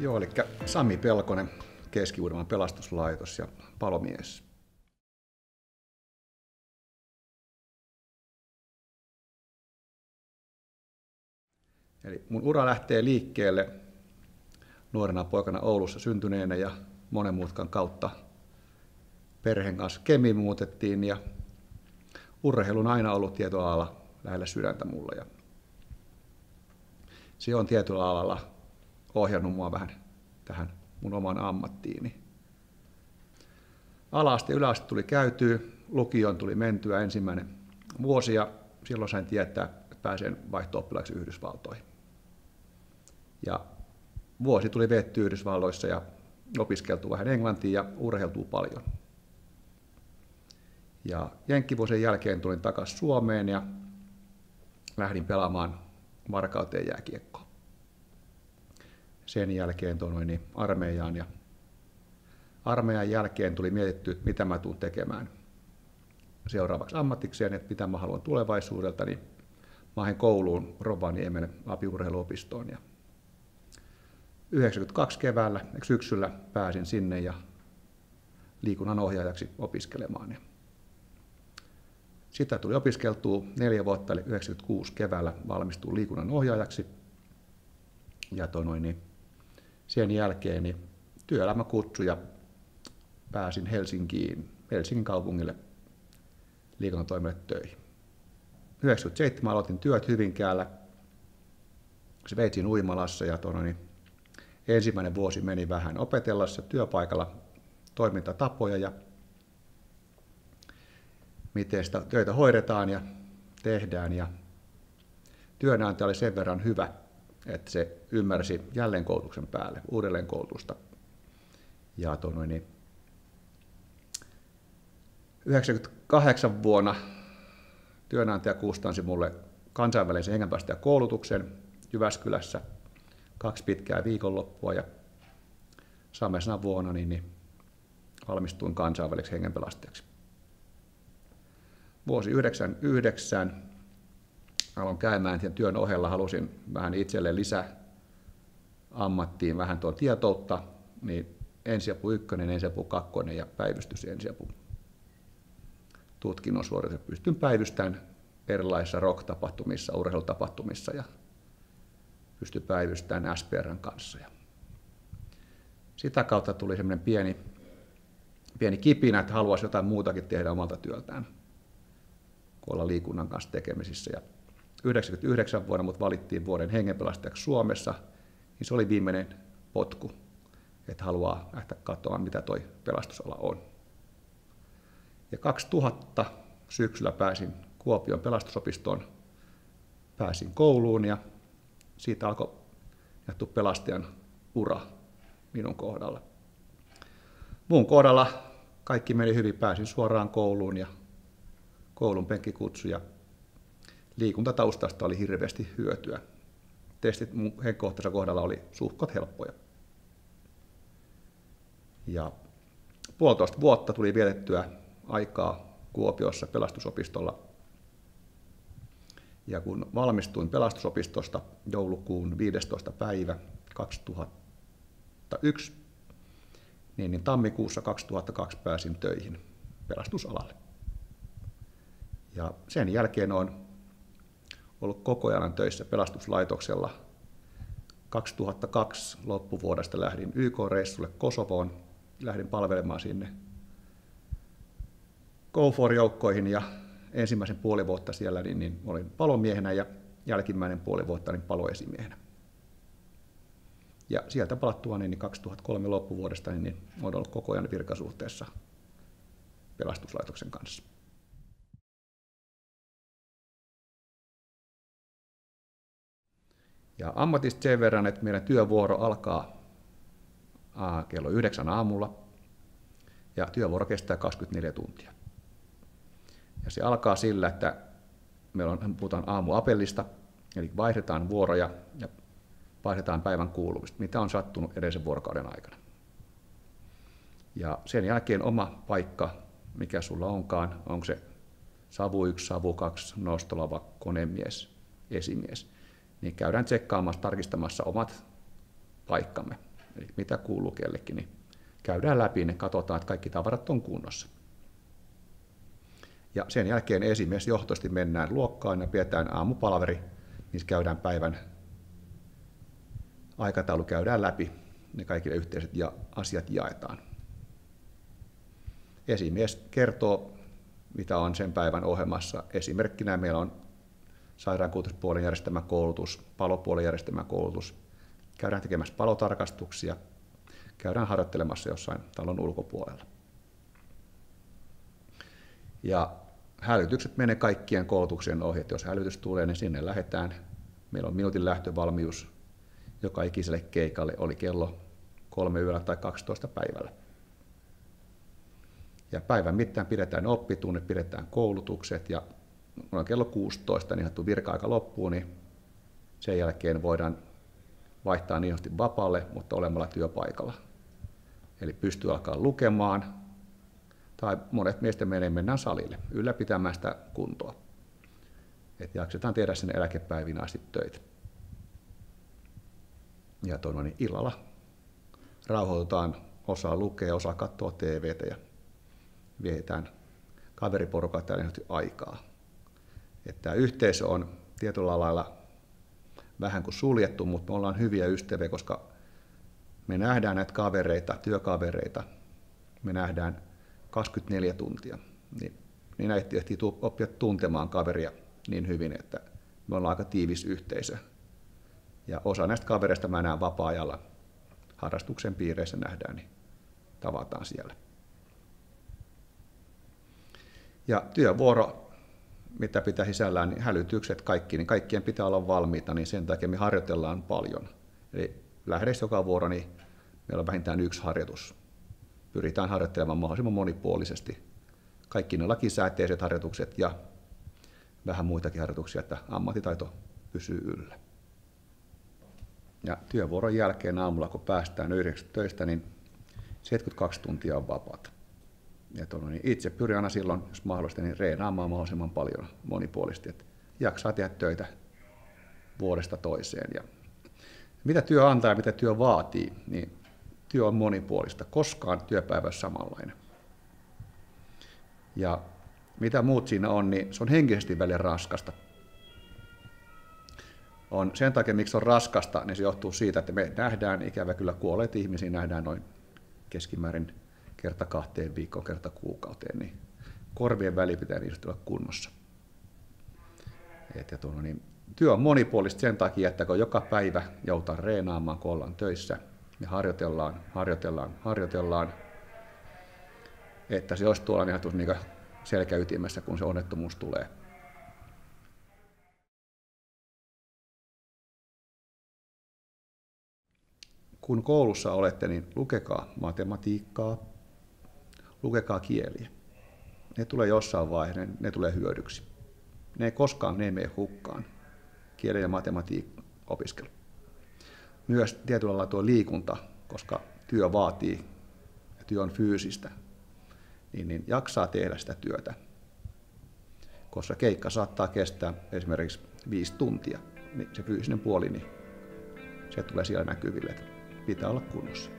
Joo, eli Sami Pelkonen, Keski-Uudenmaan pelastuslaitos ja palomies. Eli mun ura lähtee liikkeelle nuorena poikana Oulussa syntyneenä ja monen mutkan kautta perheen kanssa Kemiin muutettiin ja urheilu on aina ollut tietyllä alalla lähellä sydäntä mulla ja se on tietyllä alalla ohjannut mua vähän tähän mun omaan ammattiini. Ala-aste ja yläaste tuli käytyä, lukioon tuli mentyä ensimmäinen vuosi ja silloin sain tietää, että pääsen vaihto-oppilaaksi Yhdysvaltoihin. Ja vuosi tuli vetty Yhdysvalloissa ja opiskeltu vähän englantia ja urheiltua paljon. Ja jenkkivuosien jälkeen tulin takaisin Suomeen ja lähdin pelaamaan Varkauteen jääkiekkoa. Sen jälkeen armeijaan ja armeijan jälkeen tuli mietitty, mitä mä tuun tekemään seuraavaksi ammatikseen, että mitä mä haluan tulevaisuudelta, niin mä hain kouluun Rovaniemen apiurheiluopistoon ja 92 syksyllä pääsin sinne ja liikunnan ohjaajaksi opiskelemaan. Sitä tuli opiskeltua 4 vuotta, eli 96 keväällä valmistuin liikunnan ohjaajaksi. Ja sen jälkeen työelämä kutsui ja pääsin Helsingin kaupungille liikuntatoimelle töihin. 97 aloitin työt Hyvinkäällä, Sveitsin uimalassa ja ensimmäinen vuosi meni vähän opetellessa työpaikalla toimintatapoja ja miten sitä töitä hoidetaan ja tehdään. Ja työnantaja oli sen verran hyvä, että se ymmärsi jälleenkoulutuksen päälle, uudelleenkoulutusta. Ja 98 vuonna työnantaja kustansi mulle kansainvälisen hengenpelastajakoulutuksen Jyväskylässä 2 pitkää viikonloppua ja samana vuonna valmistuin kansainväliseksi hengenpelastajaksi. Vuosi 1999 aloin käymään sen työn ohella, halusin vähän itselleen lisää ammattiin vähän tietoutta, niin ensiapu 1, ensiapu 2 ja päivystys ensiapu tutkinnon suoritus. Pystyn päivystämään erilaisissa rock-tapahtumissa, urheilutapahtumissa ja pystyn päivystämään SPR:n kanssa. Ja sitä kautta tuli semmoinen pieni kipinä, että haluaisi jotain muutakin tehdä omalta työltään, kun olla liikunnan kanssa tekemisissä. Ja 99 vuonna mut valittiin vuoden hengenpelastajaksi Suomessa, niin se oli viimeinen potku, että haluaa lähteä katsomaan, mitä toi pelastusala on. Ja 2000 syksyllä pääsin Kuopion pelastusopistoon, pääsin kouluun ja siitä alkoi nähty pelastajan ura minun kohdalla. Mun kohdalla kaikki meni hyvin, pääsin suoraan kouluun ja koulun penkkikutsu ja liikuntataustasta oli hirveästi hyötyä. Testit mun henkilökohtaisella kohdalla oli suhkot helppoja. Ja 1,5 vuotta tuli vietettyä aikaa Kuopiossa pelastusopistolla. Ja kun valmistuin pelastusopistosta joulukuun 15. päivä 2001, niin tammikuussa 2002 pääsin töihin pelastusalalle. Ja sen jälkeen olen ollut koko ajan töissä pelastuslaitoksella. 2002 loppuvuodesta lähdin YK-reissulle Kosovoon, lähdin palvelemaan sinne GoFor-joukkoihin ja ensimmäisen puoli vuotta siellä niin olin palomiehenä ja jälkimmäinen puoli vuotta niin paloesimiehenä. Ja sieltä palattua niin 2003 loppuvuodesta niin olen ollut koko ajan virkasuhteessa pelastuslaitoksen kanssa. Ja ammatista sen verran, että meidän työvuoro alkaa kello 9 aamulla ja työvuoro kestää 24 tuntia. Ja se alkaa sillä, että puhutaan aamuapellista, eli vaihdetaan vuoroja ja vaihdetaan päivän kuulumista, mitä on sattunut edellisen vuorokauden aikana. Ja sen jälkeen oma paikka, mikä sulla onkaan, onko se savu 1, savu 2, nostolava, konemies, esimies, niin käydään tsekkaamassa, tarkistamassa omat paikkamme. eli mitä kuuluu kellekin, niin käydään läpi ne, katsotaan, että kaikki tavarat on kunnossa. Ja sen jälkeen esimies johtoisesti mennään luokkaan ja pidetään aamupalaveri, missä käydään päivän aikataulu, käydään läpi, ne kaikille yhteiset asiat jaetaan. Esimies kertoo, mitä on sen päivän ohjelmassa. Esimerkkinä meillä on sairaankuljetuspuolen järjestämä koulutus, palopuolen järjestämä koulutus. Käydään tekemässä palotarkastuksia, käydään harjoittelemassa jossain talon ulkopuolella. Ja hälytykset menee kaikkien koulutuksien ohi. Jos hälytys tulee, niin sinne lähdetään. Meillä on minuutin lähtövalmius joka ikiselle keikalle, oli kello 3 yöllä tai 12 päivällä. Ja päivän mittaan pidetään oppitunnit, pidetään koulutukset ja kun kello 16 niin virka-aika loppuu, niin sen jälkeen voidaan vaihtaa niin sanotusti vapaalle, mutta olemalla työpaikalla. Eli pystyy alkaa lukemaan, tai monet meistä mennään salille ylläpitämään sitä kuntoa. Että jaksetaan tehdä sinne eläkepäivinä asti töitä. Ja illalla rauhoitutaan, osaa lukea, osaa katsoa TVtä ja vietetään kaveriporukalla täällä aikaa. Että tämä yhteisö on tietyllä lailla vähän kuin suljettu, mutta me ollaan hyviä ystäviä, koska me nähdään näitä kavereita, työkavereita, me nähdään 24 tuntia. Niin näitä ehtii oppia tuntemaan kaveria niin hyvin, että me ollaan aika tiivis yhteisö. Ja osa näistä kavereista mä näen vapaa-ajalla harrastuksen piireissä nähdään, niin tavataan siellä. Ja työvuoro, mitä pitää sisällään, niin hälytykset kaikki, niin kaikkien pitää olla valmiita, niin sen takia me harjoitellaan paljon. Eli lähdössä joka vuoro, niin meillä on vähintään yksi harjoitus. Pyritään harjoittelemaan mahdollisimman monipuolisesti. Kaikki ne lakisääteiset harjoitukset ja vähän muitakin harjoituksia, että ammattitaito pysyy yllä. Ja työvuoron jälkeen aamulla, kun päästään 9 töistä, niin 72 tuntia on vapaata. Ja itse pyrin aina silloin, jos mahdollista, niin reenaamaan mahdollisimman paljon monipuolisesti, että jaksaa tehdä töitä vuodesta toiseen. Ja mitä työ antaa ja mitä työ vaatii, niin työ on monipuolista, koskaan työpäivä on samanlainen. Ja mitä muut siinä on, niin se on henkisesti välillä raskasta. On sen takia, miksi se on raskasta, niin se johtuu siitä, että me nähdään ikävä kyllä kuolleet ihmisiä, nähdään noin keskimäärin kerta 2 viikkoon, kerta kuukauteen, niin korvien väli pitää niistä olla kunnossa. Työ on monipuolista sen takia, että kun joka päivä joudutaan reenaamaan, kun ollaan töissä, niin harjoitellaan, että se olisi tuolla niin selkäytimessä, kun se onnettomuus tulee. Kun koulussa olette, niin lukekaa matematiikkaa, lukekaa kieliä. Ne tulee jossain vaiheessa, ne tulee hyödyksi. Ne ei mene hukkaan, kielen ja matematiikan opiskelu. Myös tietyllä lailla tuo liikunta, koska työ vaatii ja työ on fyysistä, niin jaksaa tehdä sitä työtä. Koska keikka saattaa kestää esimerkiksi 5 tuntia, niin se fyysinen puoli, niin se tulee siellä näkyville, että pitää olla kunnossa.